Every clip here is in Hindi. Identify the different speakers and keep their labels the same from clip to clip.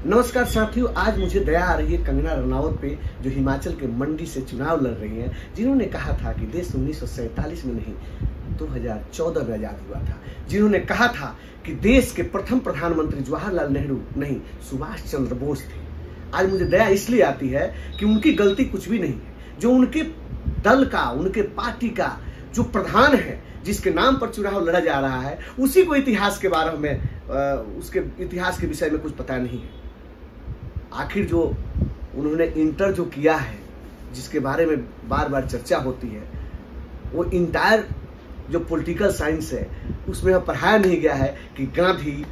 Speaker 1: नमस्कार साथियों, आज मुझे दया आ रही है कंगना रनावत पे, जो हिमाचल के मंडी से चुनाव लड़ रही हैं, जिन्होंने कहा था कि देश 1947 में नहीं 2014 में आजाद हुआ था। जिन्होंने कहा था कि देश के प्रथम प्रधानमंत्री जवाहरलाल नेहरू नहीं सुभाष चंद्र बोस थे। आज मुझे दया इसलिए आती है कि उनकी गलती कुछ भी नहीं है। जो उनके दल का, उनके पार्टी का जो प्रधान है, जिसके नाम पर चुनाव लड़ा जा रहा है, उसी को इतिहास के बारे में उसके इतिहास के विषय में कुछ पता नहीं है। आखिर जो उन्होंने इंटर जो किया है, जिसके बारे में बार बार चर्चा होती है, वो इंटायर जो पॉलिटिकल साइंस है, उसमें पढ़ाया नहीं गया है कि गांधी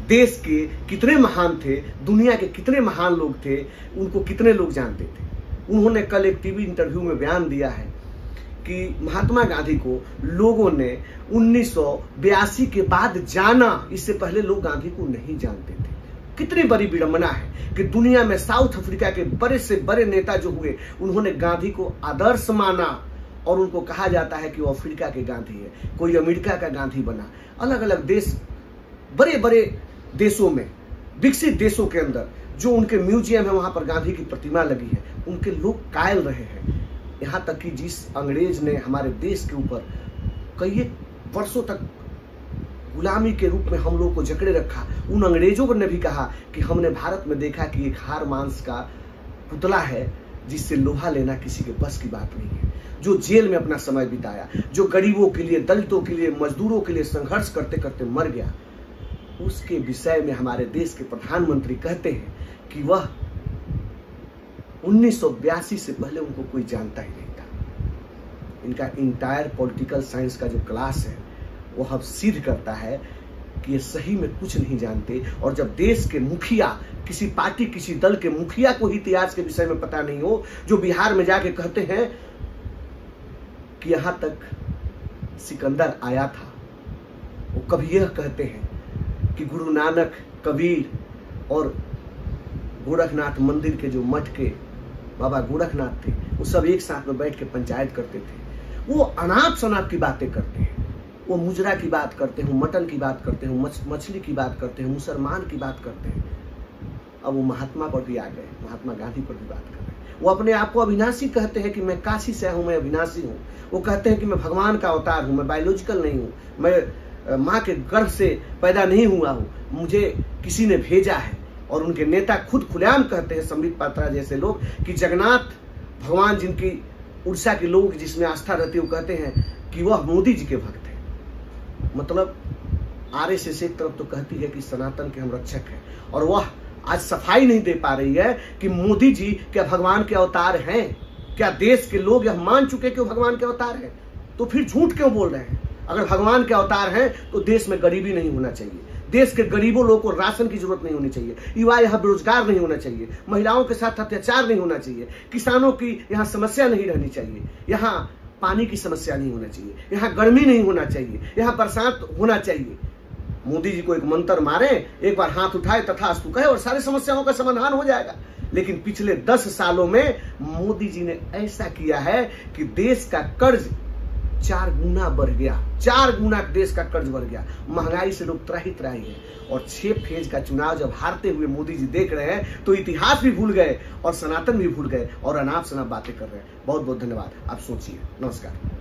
Speaker 1: देश के कितने महान थे, दुनिया के कितने महान लोग थे, उनको कितने लोग जानते थे। उन्होंने कल एक टीवी इंटरव्यू में बयान दिया है कि महात्मा गांधी को लोगों ने 1982 के बाद जाना, इससे पहले लोग गांधी को नहीं जानते थे। कितनी बड़ी विडंबना है कि दुनिया में साउथ अफ्रीका के बड़े से बड़े नेता जो हुए, उन्होंने गांधी को आदर्श माना और उनको कहा जाता है कि वो अफ्रीका के गांधी है, कोई अमेरिका का गांधी बना। अलग अलग देश, बड़े बड़े देशों में, विकसित देशों के अंदर जो उनके म्यूजियम है, वहां पर गांधी की प्रतिमा लगी है, उनके लोग कायल रहे हैं। यहाँ तक कि जिस अंग्रेज ने हमारे देश के ऊपर कई वर्षों तक गुलामी के रूप में हम लोग को जकड़े रखा, उन अंग्रेजों ने भी कहा कि हमने भारत में देखा कि एक हार मांस का पुतला है, जिससे लोहा लेना किसी के बस की बात नहीं है। जो जेल में अपना समय बिताया, जो गरीबों के लिए, दलितों के लिए, मजदूरों के लिए संघर्ष करते करते मर गया, उसके विषय में हमारे देश के प्रधानमंत्री कहते हैं कि वह 1982 से पहले उनको कोई जानता ही नहीं था। इनका इंटायर पॉलिटिकल साइंस का जो क्लास है, वो अब सिद्ध करता है कि ये सही में कुछ नहीं जानते। और जब देश के मुखिया, किसी पार्टी, किसी दल के मुखिया को ही इतिहास के विषय में पता नहीं हो, जो बिहार में जाके कहते हैं कि यहां तक सिकंदर आया था, वो कभी यह कहते हैं कि गुरु नानक, कबीर और गोरखनाथ मंदिर के जो मठ के बाबा गोरखनाथ थे, वो सब एक साथ में बैठ के पंचायत करते थे। वो अनाप शनाप की बातें करते हैं, वो मुजरा की बात करते हैं, मटन की बात करते हैं, मछली की बात करते हैं, मुसलमान की बात करते हैं। अब वो महात्मा पर भी आ गए, महात्मा गांधी पर भी बात कर रहे हैं। वो अपने आप को अविनाशी कहते हैं कि मैं काशी से हूं, मैं अविनाशी हूं। वो कहते हैं कि मैं भगवान का अवतार हूं, मैं बायोलॉजिकल नहीं हूं, मैं माँ के गर्भ से पैदा नहीं हुआ हूं, मुझे किसी ने भेजा है। और उनके नेता खुद खुलेआम कहते हैं, संबित पात्रा जैसे लोग, कि जगन्नाथ भगवान, जिनकी उड़ीसा के लोगों की जिसमें आस्था रहती है, वो कहते हैं कि वह मोदी जी के भक्त हैं। मतलब आरएसएस एक तरफ तो कहती है कि सनातन के हम रक्षक हैं, और वह आज सफाई नहीं दे पा रही है कि मोदी जी क्या भगवान के अवतार हैं? क्या देश के लोग यह मान चुके कि वो भगवान के अवतार हैं? तो फिर झूठ क्यों बोल रहे हैं? अगर भगवान के अवतार हैं तो देश में गरीबी नहीं होना चाहिए, देश के गरीबों लोगों को राशन की जरूरत नहीं होनी चाहिए, युवा यहाँ बेरोजगार नहीं होना चाहिए, महिलाओं के साथ अत्याचार नहीं होना चाहिए, किसानों की यहाँ समस्या नहीं रहनी चाहिए, यहाँ पानी की समस्या नहीं होना चाहिए, यहाँ गर्मी नहीं होना चाहिए, यहाँ बरसात होना चाहिए। मोदी जी को एक मंत्र मारे, एक बार हाथ उठाए, तथास्तु कहे, और सारी समस्याओं का समाधान हो जाएगा। लेकिन पिछले 10 सालों में मोदी जी ने ऐसा किया है कि देश का कर्ज 4 गुना बढ़ गया, 4 गुना देश का कर्ज बढ़ गया। महंगाई से लोग त्राही त्राही है। और 6 फेज का चुनाव जब हारते हुए मोदी जी देख रहे हैं, तो इतिहास भी भूल गए और सनातन भी भूल गए और अनाप शनाप बातें कर रहे हैं। बहुत बहुत धन्यवाद। आप सोचिए। नमस्कार।